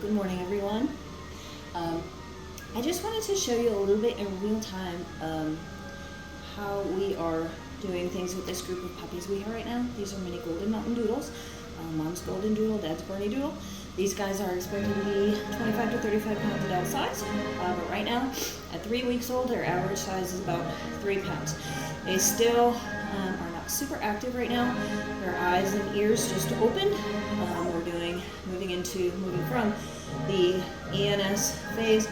Good morning, everyone. Um, I just wanted to show you a little bit in real time how we are doing things with this group of puppies we have right now. These are mini golden mountain doodles. Mom's golden doodle, dad's Bernie doodle. These guys are expected to be 25 to 35 pounds adult size, but right now, at 3 weeks old, their average size is about 3 pounds. They still are not super active right now. Their eyes and ears just opened. We're moving from the ENS phase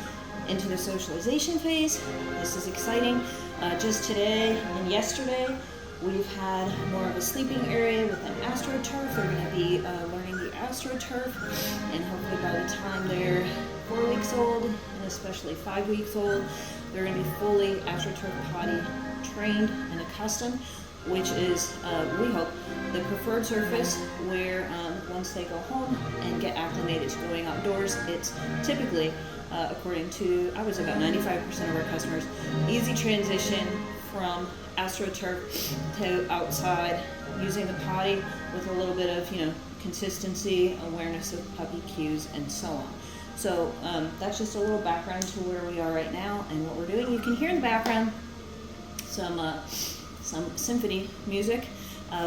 into the socialization phase. This is exciting. Just today and yesterday, we've had more of a sleeping area with an AstroTurf. They're going to be learning the AstroTurf, and hopefully by the time they're 4 weeks old, and especially 5 weeks old, they're going to be fully AstroTurf potty trained and accustomed, which is, we hope, the preferred surface where once they go home and get acclimated to going outdoors, it's typically, according to, I was about 95% of our customers, easy transition from AstroTurf to outside using the potty with a little bit of, consistency, awareness of puppy cues, and so on. So that's just a little background to where we are right now and what we're doing. You can hear in the background some symphony music.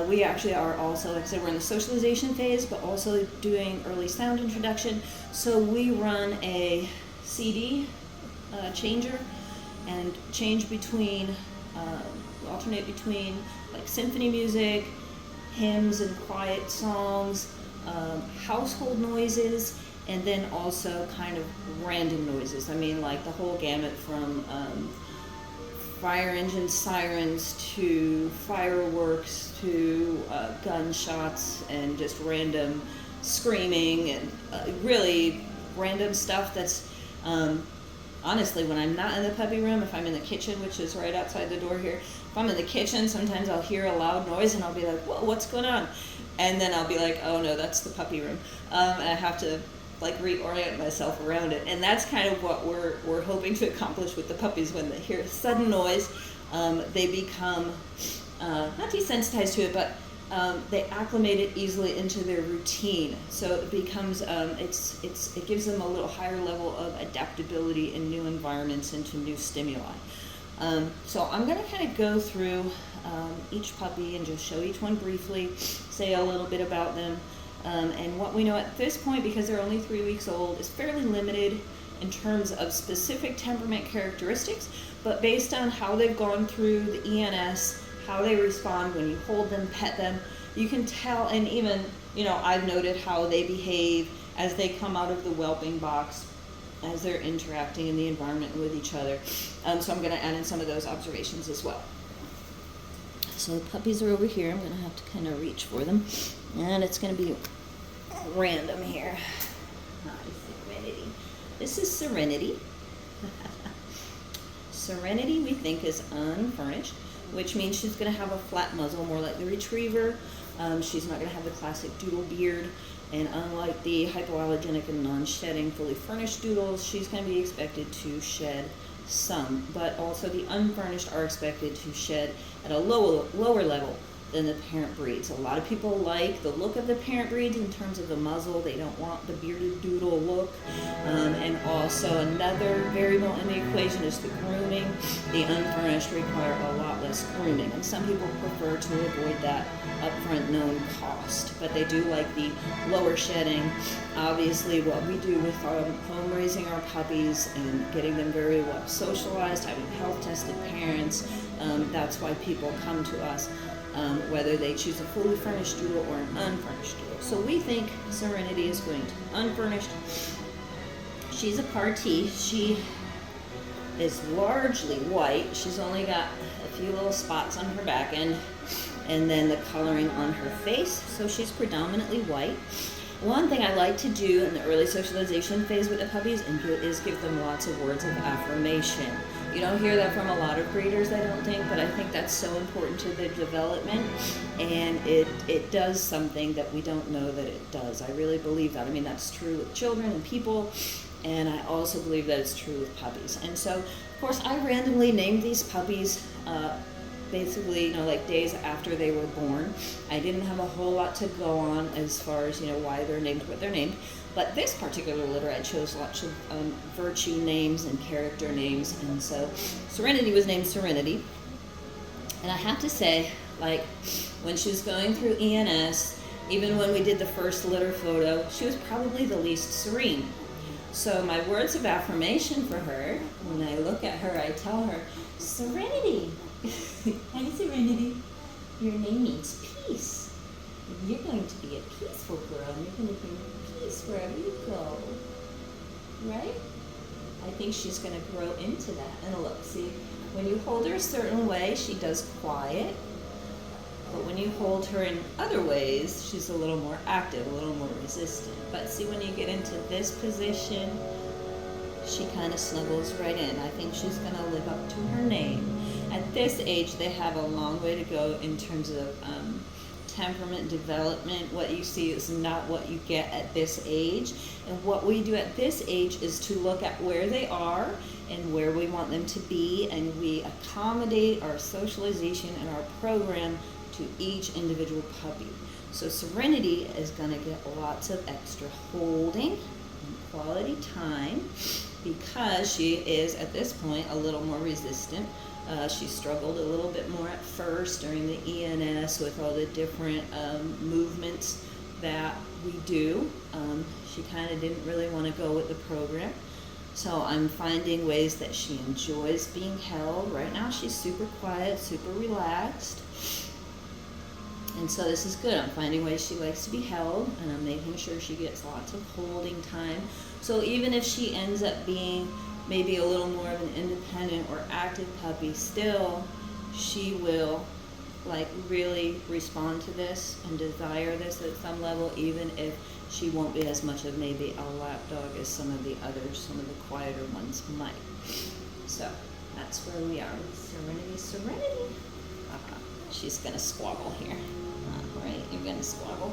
We actually are also, like I said, we're in the socialization phase, but also doing early sound introduction. So we run a CD changer and alternate between like symphony music, hymns and quiet songs, household noises, and then also kind of random noises. I mean, like the whole gamut from fire engine sirens to fireworks to gunshots and just random screaming and really random stuff that's honestly, when I'm not in the puppy room, if I'm in the kitchen, which is right outside the door here, if I'm in the kitchen, sometimes I'll hear a loud noise and I'll be like, whoa, what's going on? And then I'll be like, oh no, that's the puppy room. And I have to reorient myself around it. And that's kind of what we're hoping to accomplish with the puppies. When they hear a sudden noise, they become not desensitized to it, but they acclimate it easily into their routine. So it becomes it gives them a little higher level of adaptability in new environments and to new stimuli. So I'm going to kind of go through each puppy and just show each one briefly, say a little bit about them. And what we know at this point, because they're only 3 weeks old, is fairly limited in terms of specific temperament characteristics, but based on how they've gone through the ENS, how they respond when you hold them, pet them, you can tell. And even, I've noted how they behave as they come out of the whelping box, as they're interacting in the environment with each other. So I'm going to add in some of those observations as well. So the puppies are over here. I'm going to have to kind of reach for them. And it's going to be random here. Hi, Serenity. This is Serenity. Serenity, we think, is unfurnished, which means she's going to have a flat muzzle, more like the retriever. She's not going to have the classic doodle beard. And unlike the hypoallergenic and non-shedding fully furnished doodles, she's going to be expected to shed some, but also the unfurnished are expected to shed at a lower level than the parent breeds. A lot of people like the look of the parent breeds in terms of the muzzle. They don't want the bearded doodle look. And also another variable in the equation is the grooming. The unfurnished require a lot less grooming, and some people prefer to avoid that upfront known cost, but they do like the lower shedding. Obviously, what we do with home raising our puppies and getting them very well socialized, having health tested parents, that's why people come to us, whether they choose a fully furnished doodle or an unfurnished doodle. So we think Serenity is going to be unfurnished. She's a parti. She is largely white. She's only got a few little spots on her back end and then the coloring on her face. So she's predominantly white. One thing I like to do in the early socialization phase with the puppies is give them lots of words of affirmation. You don't hear that from a lot of breeders, I don't think, but I think that's so important to their development, and it does something that we don't know that it does. I really believe that. I mean, that's true with children and people, and I also believe that it's true with puppies. And so, of course, I randomly named these puppies basically, like days after they were born. I didn't have a whole lot to go on as far as, why they're named what they're named. But this particular litter, I chose lots of virtue names and character names, and so Serenity was named Serenity. And I have to say, like, when she was going through ENS, even when we did the first litter photo, she was probably the least serene. So my words of affirmation for her, when I look at her, I tell her, Serenity. Hi, Serenity. Your name means peace. You're going to be a peaceful girl, and you're going to bring peace wherever you go. Right? I think she's going to grow into that. And look, see, when you hold her a certain way, she does quiet. But when you hold her in other ways, she's a little more active, a little more resistant. But see, when you get into this position, she kind of snuggles right in. I think she's going to live up to her name. At this age, they have a long way to go in terms of temperament development. What you see is not what you get at this age. And what we do at this age is to look at where they are and where we want them to be, and we accommodate our socialization and our program to each individual puppy. So Serenity is going to get lots of extra holding and quality time because she is, at this point, a little more resistant. She struggled a little bit more at first during the ENS with all the different movements that we do. She kind of didn't really want to go with the program. So I'm finding ways that she enjoys being held. Right now she's super quiet, super relaxed. And so this is good. I'm finding ways she likes to be held, and I'm making sure she gets lots of holding time. So even if she ends up being maybe a little more of an independent or active puppy, still she will like really respond to this and desire this at some level, even if she won't be as much of maybe a lap dog as some of the others, some of the quieter ones might. So that's where we are with Serenity. Serenity. She's gonna squabble here. Right? You're gonna squabble.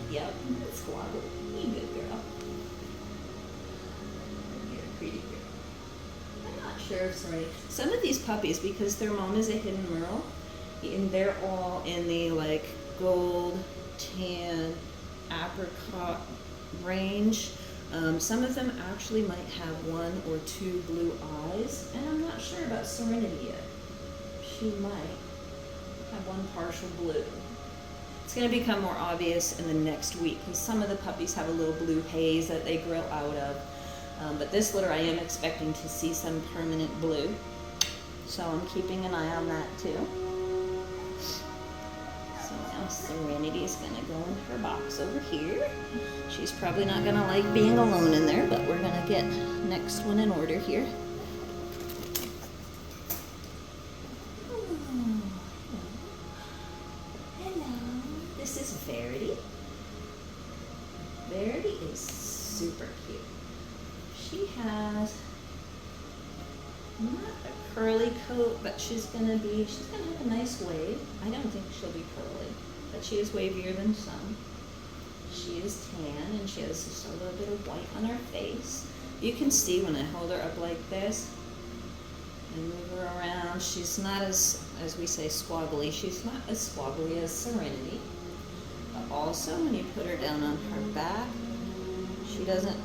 Yep, squabble. You good girl. You're a pretty girl. I'm not sure if Serenity. Some of these puppies, because their mom is a hidden merle, and they're all in the like gold, tan, apricot range. Some of them actually might have 1 or 2 blue eyes, and I'm not sure about Serenity yet. She might have 1 partial blue. It's going to become more obvious in the next week because some of the puppies have a little blue haze that they grow out of. But this litter I am expecting to see some permanent blue. So I'm keeping an eye on that too. So now Serenity is going to go in her box over here. She's probably not going to like being alone in there, but we're going to get next one in order here. This is Verity. Verity is super cute. She has not a curly coat, but she's gonna have a nice wave. I don't think she'll be curly, but she is wavier than some. She is tan, and she has just a little bit of white on her face. You can see when I hold her up like this and move her around, she's not as we say, squabbly. She's not as squabbly as Serenity. But also, when you put her down on her back, she doesn't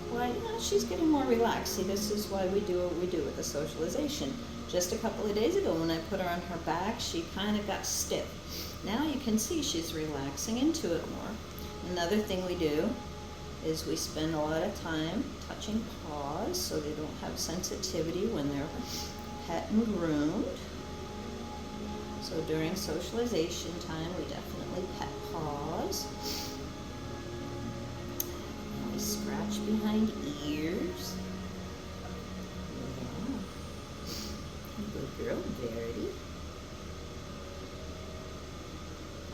quite, she's getting more relaxed. See, this is why we do what we do with the socialization. Just a couple of days ago, when I put her on her back, she kind of got stiff. Now you can see she's relaxing into it more. Another thing we do is we spend a lot of time touching paws so they don't have sensitivity when they're pet and groomed. So during socialization time, we definitely pet paws. And we scratch behind ears. Yeah. Good girl, Verity.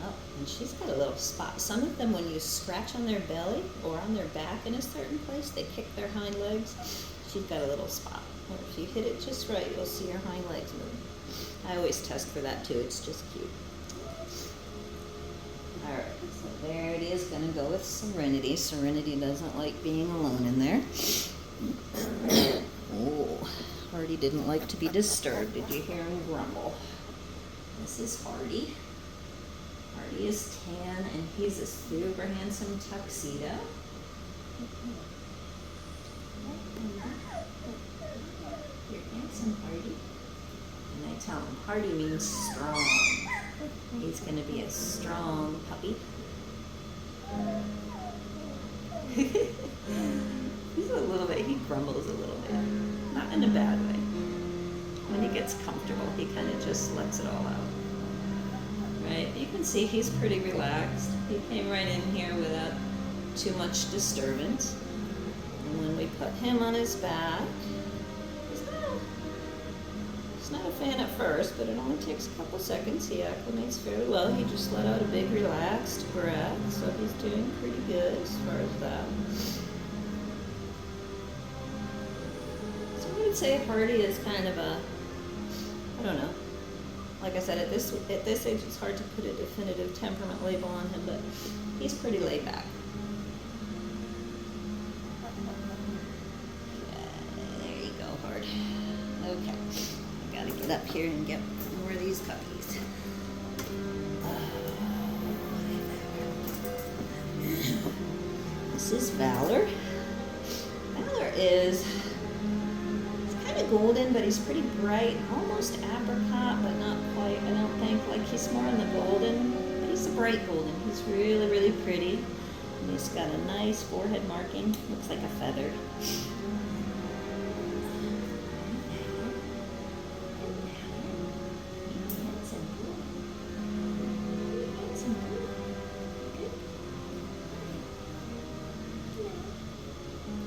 Oh, and she's got a little spot. Some of them, when you scratch on their belly or on their back in a certain place, they kick their hind legs. She's got a little spot. Or if you hit it just right, you'll see her hind legs move. I always test for that too. It's just cute. Alright, so Verity is going to go with Serenity. Serenity doesn't like being alone in there. Oh, Hardy didn't like to be disturbed. Did you hear him grumble? This is Hardy. Hardy is tan, and he's a super handsome tuxedo. You're handsome, Hardy. And I tell him, Hardy means strong. He's going to be a strong puppy. He's a little bit, he grumbles a little bit. Not in a bad way. When he gets comfortable, he kind of just lets it all out. Right? You can see he's pretty relaxed. He came right in here without too much disturbance. And when we put him on his back, he's not a fan at first, but it only takes a couple seconds. He acclimates fairly well. He just let out a big relaxed breath, so he's doing pretty good as far as that. So I would say Hardy is kind of a, I don't know. Like I said, at this age, it's hard to put a definitive temperament label on him, but he's pretty laid back. There you go, Hard. Okay. Gotta get up here and get more of these puppies. This is Valor. Valor is kind of golden, but he's pretty bright, almost apricot, but not quite, I don't think. Like, he's more in the golden, but he's a bright golden. He's really, really pretty. And he's got a nice forehead marking. Looks like a feather.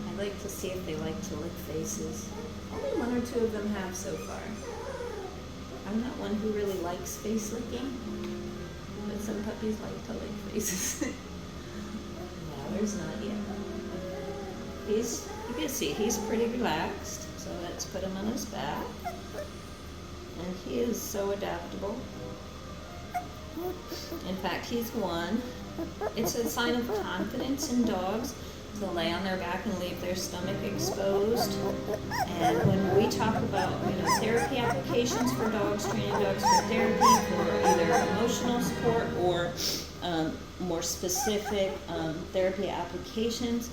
I like to see if they like to lick faces. Only one or two of them have so far. I'm not one who really likes face licking, but some puppies like to lick faces. Valor's not yet. You can see he's pretty relaxed, so let's put him on his back. And he is so adaptable. In fact, he's one. It's a sign of confidence in dogs to lay on their back and leave their stomach exposed. And when we talk about, therapy applications for dogs, training dogs for therapy, for either emotional support or more specific therapy applications,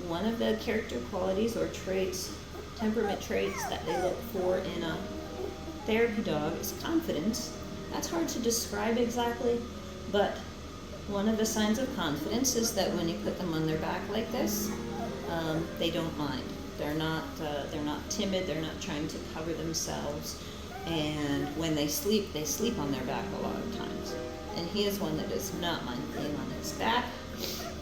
one of the character qualities or traits, temperament traits that they look for in a therapy dog is confidence. That's hard to describe exactly, but one of the signs of confidence is that when you put them on their back like this, they don't mind. They're not timid. They're not trying to cover themselves. And when they sleep on their back a lot of times. And he is one that does not mind being on his back.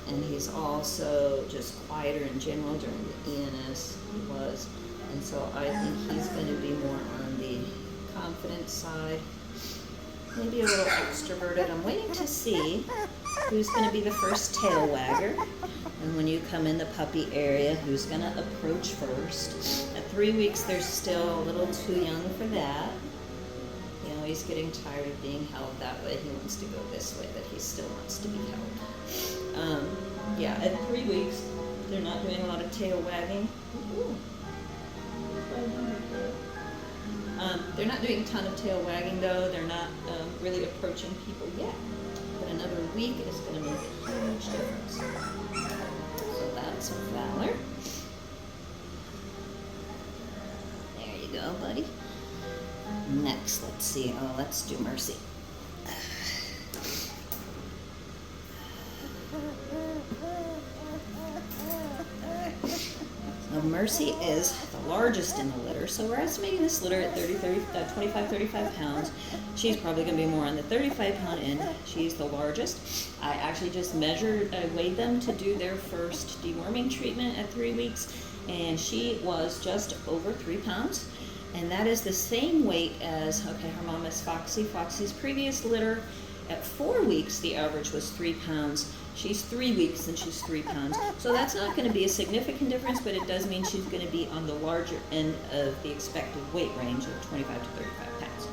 And he's also just quieter in general during the ENS. He was, and so I think he's going to be more on the confidence side. Maybe a little extroverted. I'm waiting to see who's going to be the first tail wagger. And when you come in the puppy area, who's going to approach first. At 3 weeks, they're still a little too young for that. He's getting tired of being held that way. He wants to go this way, but he still wants to be held. At 3 weeks, they're not doing a lot of tail wagging. They're not doing a ton of tail wagging, though. They're not really approaching people yet. But another week is going to make a huge difference. So that's Valor. There you go, buddy. Next, let's see. Let's do Mercy. So Mercy is the largest in the litter. So we're estimating this litter at 25, 35 pounds. She's probably going to be more on the 35-pound end. She's the largest. I actually just weighed them to do their first deworming treatment at 3 weeks, and she was just over 3 pounds. And that is the same weight as, her mom is Foxy. Foxy's previous litter, at 4 weeks, the average was 3 pounds. She's 3 weeks and she's 3 pounds. So that's not going to be a significant difference, but it does mean she's going to be on the larger end of the expected weight range of 25 to 35 pounds.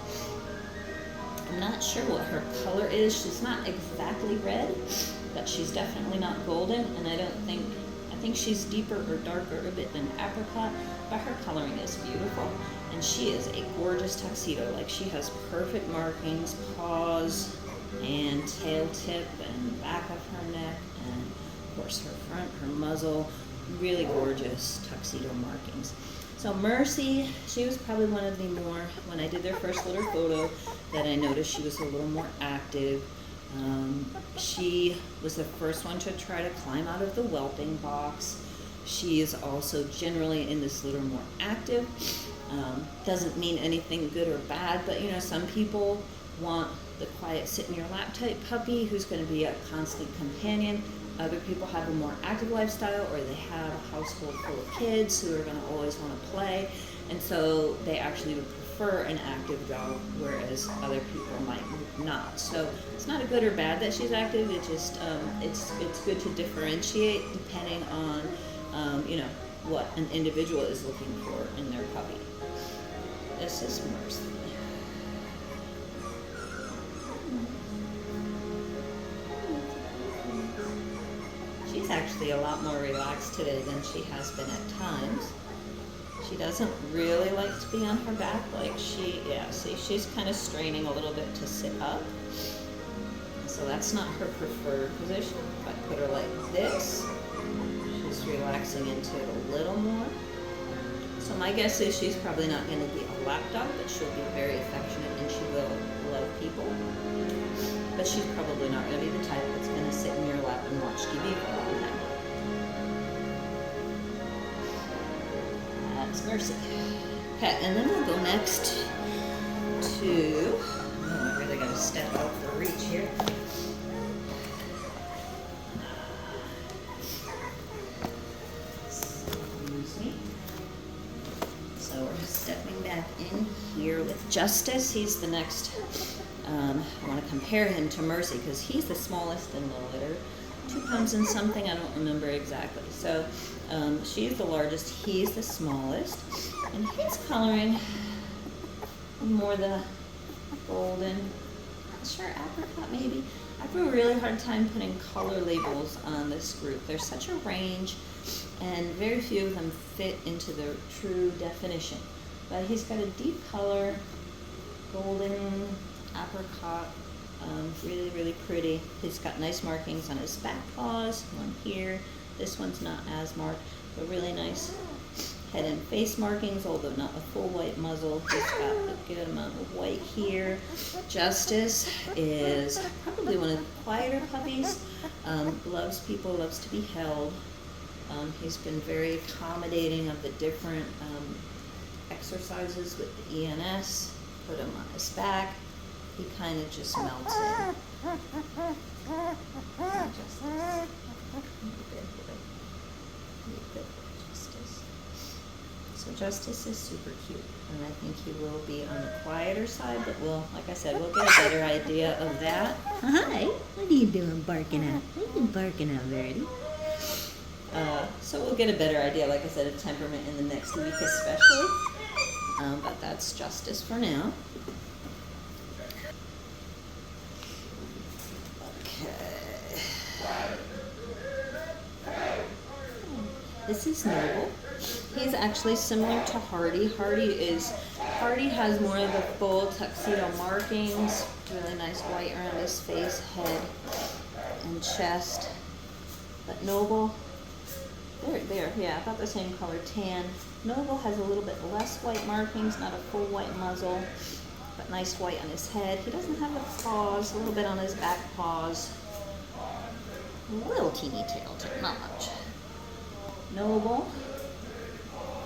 I'm not sure what her color is. She's not exactly red, but she's definitely not golden, and I think she's deeper or darker a bit than apricot, but her coloring is beautiful. And she is a gorgeous tuxedo. Like, she has perfect markings, paws, and tail tip, and back of her neck, and of course her front, her muzzle, really gorgeous tuxedo markings. So Mercy, she was probably one of the more, when I did their first litter photo, that I noticed she was a little more active. She was the first one to try to climb out of the whelping box. She is also generally in this litter more active. Doesn't mean anything good or bad, but you know, some people want the quiet sit in your lap type puppy who's going to be a constant companion. Other people have a more active lifestyle, or they have a household full of kids who are going to always want to play, and so they actually would prefer an active dog, whereas other people might not. So it's not a good or bad that she's active. It just it's good to differentiate depending on you know, what an individual is looking for in their puppy. This is Mercy. She's actually a lot more relaxed today than she has been at times. She doesn't really like to be on her back like see, she's kind of straining a little bit to sit up. So that's not her preferred position. If I put her like this, she's relaxing into it a little more. So my guess is she's probably not going to be a lap dog, but she'll be very affectionate and she will love people. But she's probably not going to be the type that's going to sit in your lap and watch TV for all the time. That's Mercy. Okay, and then we'll go next to, oh, I really got to step out for reach here. Excuse me. So we're stepping back in here with Justice. He's the next. I want to compare him to Mercy because he's the smallest in the litter. 2 pounds and something, I don't remember exactly. So she's the largest, he's the smallest. And his coloring, more the golden, not sure, apricot maybe. I have a really hard time putting color labels on this group. There's such a range and very few of them fit into the true definition. But he's got a deep color, golden, apricot, really, really pretty. He's got nice markings on his back paws, one here. This one's not as marked, but really nice head and face markings, although not a full white muzzle. He's got a good amount of white here. Justice is probably one of the quieter puppies. Loves people, loves to be held. He's been very accommodating of the different exercises with the ENS. Put him on his back. He kind of just melts in. Justice. So Justice is super cute, and I think he will be on the quieter side, but we'll, like I said, we'll get a better idea of that. Hi, what are you doing barking at? What are you barking at, Verity? So we'll get a better idea, like I said, of temperament in the next week especially. But that's Justice for now. This is Noble. He's actually similar to Hardy. Hardy has more of the full tuxedo markings, really nice white around his face, head, and chest. But Noble, yeah, about the same color, tan. Noble has a little bit less white markings, not a full white muzzle, but nice white on his head. He doesn't have the paws, a little bit on his back paws. A little teeny tail tip, not much. Noble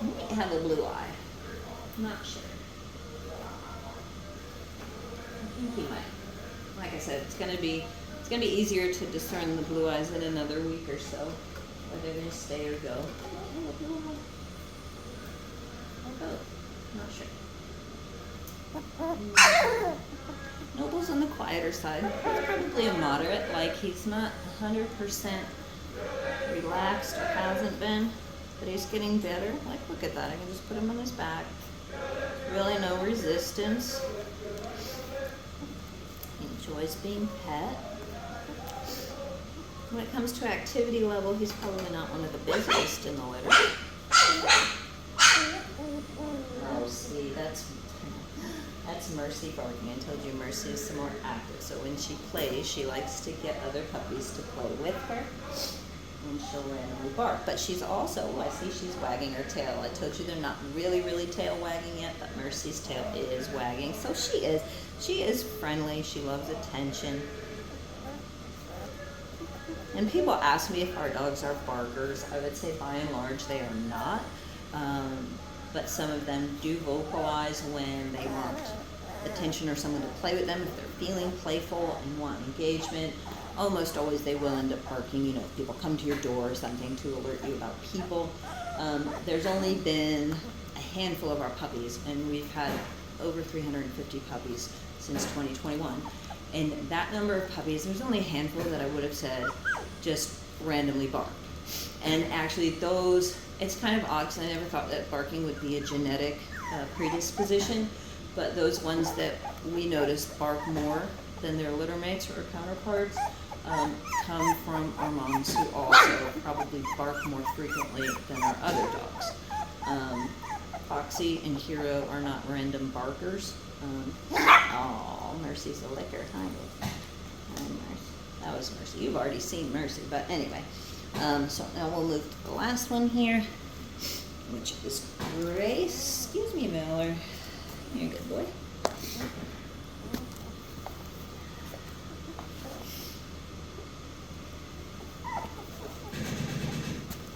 might have a blue eye. Not sure. I think he might. Like I said, it's gonna be easier to discern the blue eyes in another week or so, whether they stay or go. I'll go. Not sure. Noble's on the quieter side. He's probably a moderate. Like, he's not 100% relaxed or hasn't been, but he's getting better. Like, look at that. I can just put him on his back. Really no resistance. Enjoys being pet. When it comes to activity level, he's probably not one of the busiest in the litter. Oh, see, that's Mercy barking. I told you Mercy is some more active. So when she plays, she likes to get other puppies to play with her. and she'll randomly bark. But she's also, I see she's wagging her tail. I told you they're not really tail wagging yet, but Mercy's tail is wagging. So she is friendly. She loves attention. And people ask me if our dogs are barkers. I would say by and large they are not. But some of them do vocalize when they want attention or someone to play with them. If they're feeling playful and want engagement, almost always they will end up barking. You know, if people come to your door or something to alert you about people. There's only been a handful of our puppies, and we've had over 350 puppies since 2021. And that number of puppies, there's only a handful that I would have said just randomly barked. And actually those, it's kind of odd because I never thought that barking would be a genetic predisposition, but those ones that we noticed bark more than their litter mates or counterparts come from our moms, who also probably bark more frequently than our other dogs. Foxy and Hero are not random barkers. Oh, Mercy's a licker. Hi, Mercy. That was Mercy. You've already seen Mercy, but anyway. So now we'll move to the last one here, which is Grace. Excuse me, Miller. You're a good boy.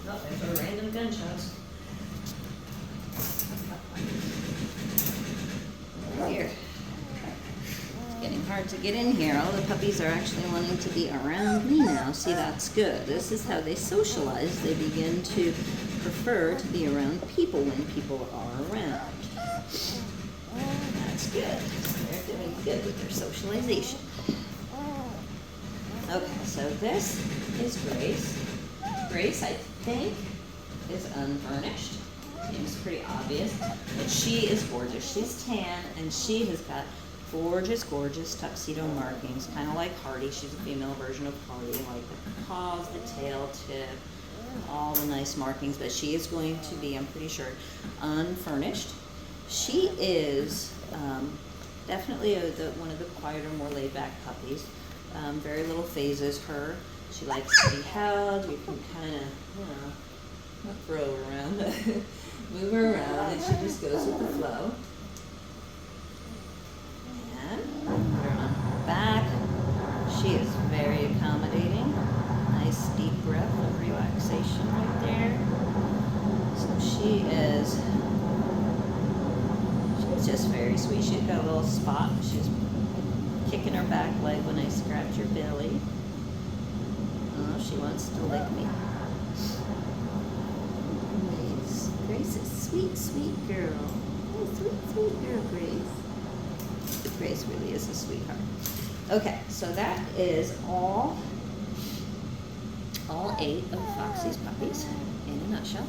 Oh, there's our random gunshots. Here. It's getting hard to get in here. All the puppies are actually wanting to be around me now. See, that's good. This is how they socialize. They begin to prefer to be around people when people are around. That's good. They're doing good with their socialization. Okay, so this is Grace. Grace, I think, is unfurnished. Seems pretty obvious, but she is gorgeous. She's tan, and she has got gorgeous tuxedo markings, kind of like Hardy. She's a female version of Hardy, like the paws, the tail tip, all the nice markings, but she is going to be, I'm pretty sure, unfurnished. She is definitely one of the quieter, more laid-back puppies. Very little phases her. She likes to be held. You can kind of, not throw her around, but move her around, and she just goes with the flow. And put her on her back. She is very accommodating. Nice deep breath of relaxation right there. So she's just very sweet. She's got a little spot. She's kicking her back leg when I scratch her belly. Oh, she wants to lick me. Nice. Grace is sweet girl. Oh, sweet girl, Grace. Grace really is a sweetheart. Okay, so that is all 8 of Foxy's puppies in a nutshell.